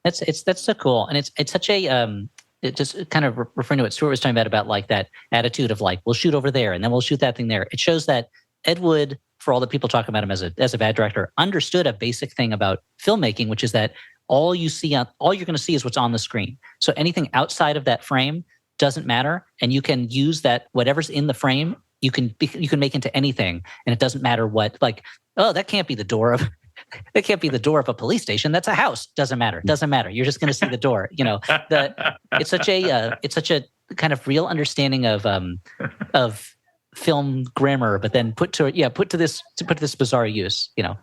That's so cool. And it's such a, it just kind of referring to what Stuart was talking about like that attitude of like, we'll shoot over there and then we'll shoot that thing there. It shows that Ed Wood for all the people talking about him as a bad director, understood a basic thing about filmmaking, which is that all you're going to see is what's on the screen. So anything outside of that frame doesn't matter, and you can use that whatever's in the frame. You can make into anything, and it doesn't matter what. Like, oh, that can't be the door of a police station. That's a house. Doesn't matter. You're just going to see the door. It's such a kind of real understanding of film grammar, but then put to this bizarre use. Yeah,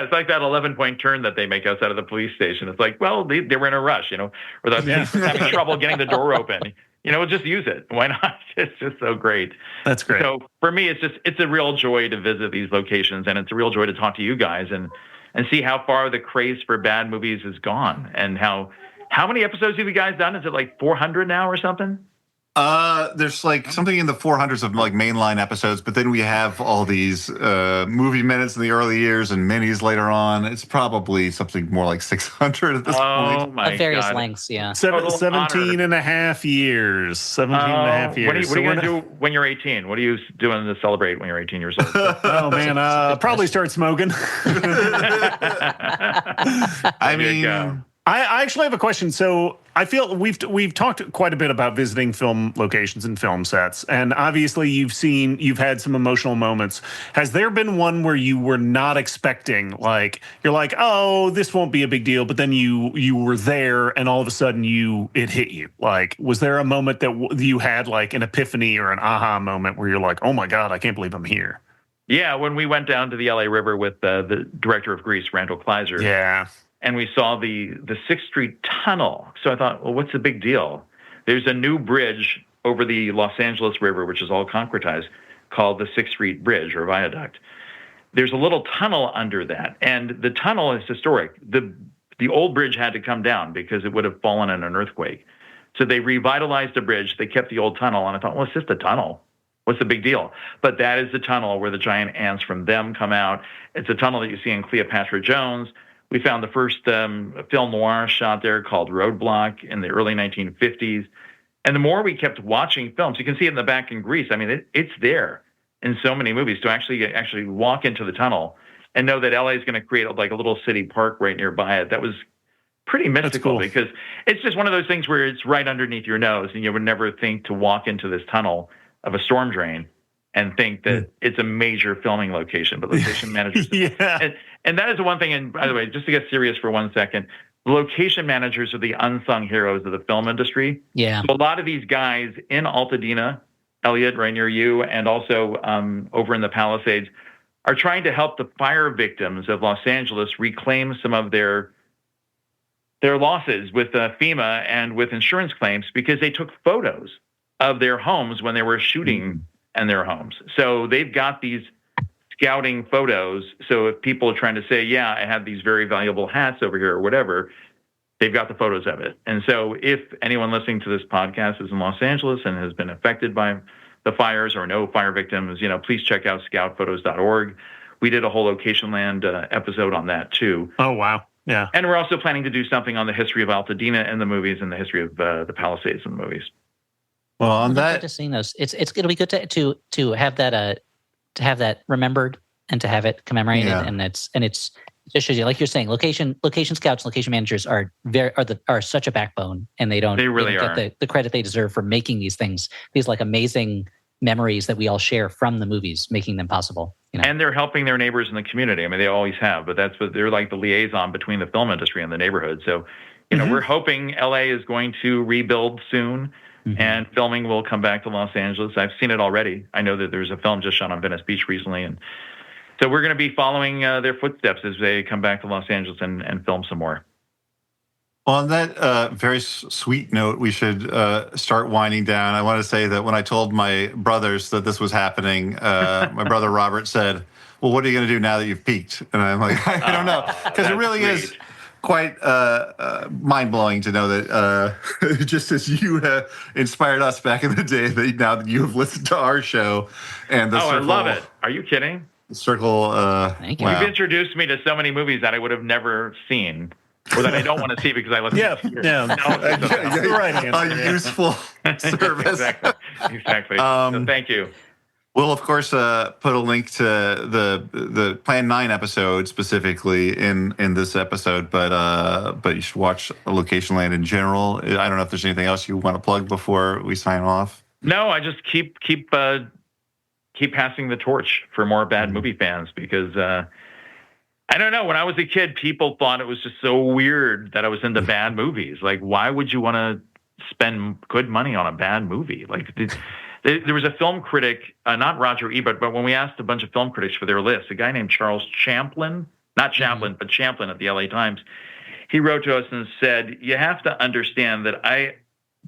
it's like that 11-point turn that they make outside of the police station. It's like, well, they were in a rush, or the police were having trouble getting the door open. Just use it. Why not? It's just so great. That's great. So for me, it's a real joy to visit these locations, and it's a real joy to talk to you guys and see how far the craze for bad movies has gone, and how many episodes have you guys done? Is it like 400 now or something? There's like something in the 400s of like mainline episodes, but then we have all these movie minutes in the early years and minis later on. It's probably something more like 600 at this point. Of various lengths, yeah. 17 and a half years. 17 and a half years. What are you going to do when you're 18? What are you doing to celebrate when you're 18 years old? Oh, man. Probably start smoking. I mean... I actually have a question. So I feel we've talked quite a bit about visiting film locations and film sets, and obviously you've had some emotional moments. Has there been one where you were not expecting, like you're like, oh, this won't be a big deal, but then you were there and all of a sudden it hit you? Like, was there a moment that you had like an epiphany or an aha moment where you're like, oh my God, I can't believe I'm here? Yeah, when we went down to the LA River with the director of Grease, Randall Kleiser. Yeah. And we saw the 6th Street Tunnel. So I thought, well, what's the big deal? There's a new bridge over the Los Angeles River, which is all concretized, called the 6th Street Bridge or Viaduct. There's a little tunnel under that, and the tunnel is historic. The old bridge had to come down because it would have fallen in an earthquake. So they revitalized the bridge. They kept the old tunnel, and I thought, well, it's just a tunnel. What's the big deal? But that is the tunnel where the giant ants from Them come out. It's a tunnel that you see in Cleopatra Jones. We found the first film noir shot there called Roadblock in the early 1950s. And the more we kept watching films, you can see it in the back in Grease. I mean, it's there in so many movies to actually walk into the tunnel and know that LA is going to create like a little city park right nearby it. That was pretty mystical because it's just one of those things where it's right underneath your nose, and you would never think to walk into this tunnel of a storm drain and think that it's a major filming location, but location managers. And that is the one thing, and by the way, just to get serious for 1 second, location managers are the unsung heroes of the film industry. Yeah. So a lot of these guys in Altadena, Elliot, right near you, and also over in the Palisades, are trying to help the fire victims of Los Angeles reclaim some of their losses with FEMA and with insurance claims because they took photos of their homes when they were shooting in their homes. So they've got these scouting photos. So if people are trying to say, yeah, I have these very valuable hats over here or whatever, they've got the photos of it. And so if anyone listening to this podcast is in Los Angeles and has been affected by the fires or no fire victims, please check out scoutphotos.org. We did a whole Location Land episode on that too. Oh, wow. Yeah. And we're also planning to do something on the history of Altadena in the movies and the history of the Palisades in the movies. Well, on that, to seeing those, it's going to be good to have that remembered and to have it commemorated, and it's just shows you, like you're saying, location scouts, location managers are such a backbone, and they really get the credit they deserve for making these things, these like amazing memories that we all share from the movies, making them possible. And they're helping their neighbors in the community. I mean, they always have, but that's what they're like, the liaison between the film industry and the neighborhood. So, we're hoping LA is going to rebuild soon. And filming will come back to Los Angeles. I've seen it already. I know that there's a film just shot on Venice Beach recently. And so we're going to be following their footsteps as they come back to Los Angeles and film some more. On that very sweet note, we should start winding down. I want to say that when I told my brothers that this was happening, my brother Robert said, well, what are you going to do now that you've peaked? And I'm like, I don't know. Because it really is quite mind-blowing to know that just as you inspired us back in the day, that now that you have listened to our show and the Circle, I love it. Are you kidding? The Circle. Thank you. Wow. You've introduced me to so many movies that I would have never seen or that I don't want to see because I listen to yours. Right answer. Useful service. Exactly. So thank you. We'll, of course, put a link to the Plan 9 episode specifically in this episode, but you should watch Location Land in general. I don't know if there's anything else you want to plug before we sign off. No, I just keep passing the torch for more bad movie fans because I don't know. When I was a kid, people thought it was just so weird that I was into bad movies. Like, why would you want to spend good money on a bad movie? Like, there was a film critic, not Roger Ebert, but when we asked a bunch of film critics for their list, a guy named Charles Champlin, not Chaplin, but Champlin at the LA Times, he wrote to us and said, you have to understand that I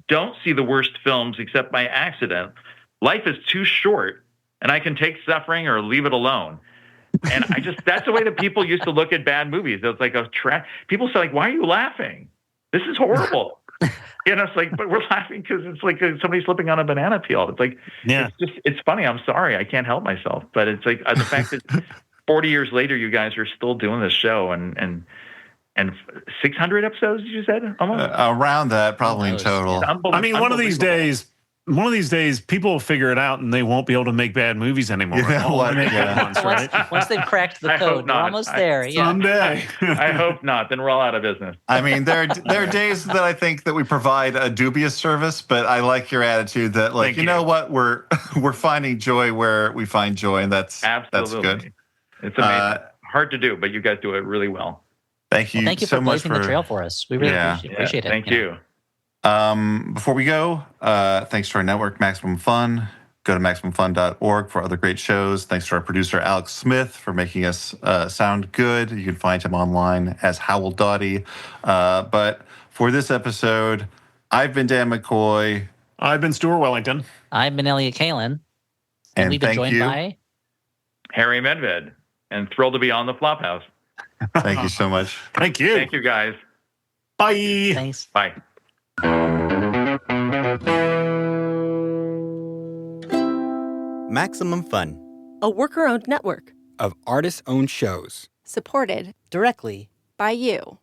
don't see the worst films except by accident. Life is too short, and I can take suffering or leave it alone. And that's the way that people used to look at bad movies. It was like people say, like, why are you laughing? This is horrible. It's like, but we're laughing because it's like somebody slipping on a banana peel. It's like, it's funny. I'm sorry. I can't help myself. But it's like the fact that 40 years later, you guys are still doing this show and 600 episodes, you said? Almost? Around that, probably in total. I mean, one of these days, people will figure it out and they won't be able to make bad movies anymore. Once they've cracked the code, we're almost there. Someday. I hope not. Then we're all out of business. I mean, there are days that I think that we provide a dubious service, but I like your attitude that, like, you know what, we're finding joy where we find joy, and that's good. It's amazing. Hard to do, but you guys do it really well. Thank you. Thank you so for much blazing the trail for us. We really appreciate it. Thank you. Before we go, thanks to our network, Maximum Fun. Go to MaximumFun.org for other great shows. Thanks to our producer, Alex Smith, for making us sound good. You can find him online as Howell Doughty. But for this episode, I've been Dan McCoy. I've been Stuart Wellington. I've been Elliot Kalin. And we've been joined by Harry Medved. And thrilled to be on the Flophouse. Thank you so much. Thank you. Thank you, guys. Bye. Thanks. Bye. Maximum Fun, a worker-owned network of artist-owned shows. Supported directly by you.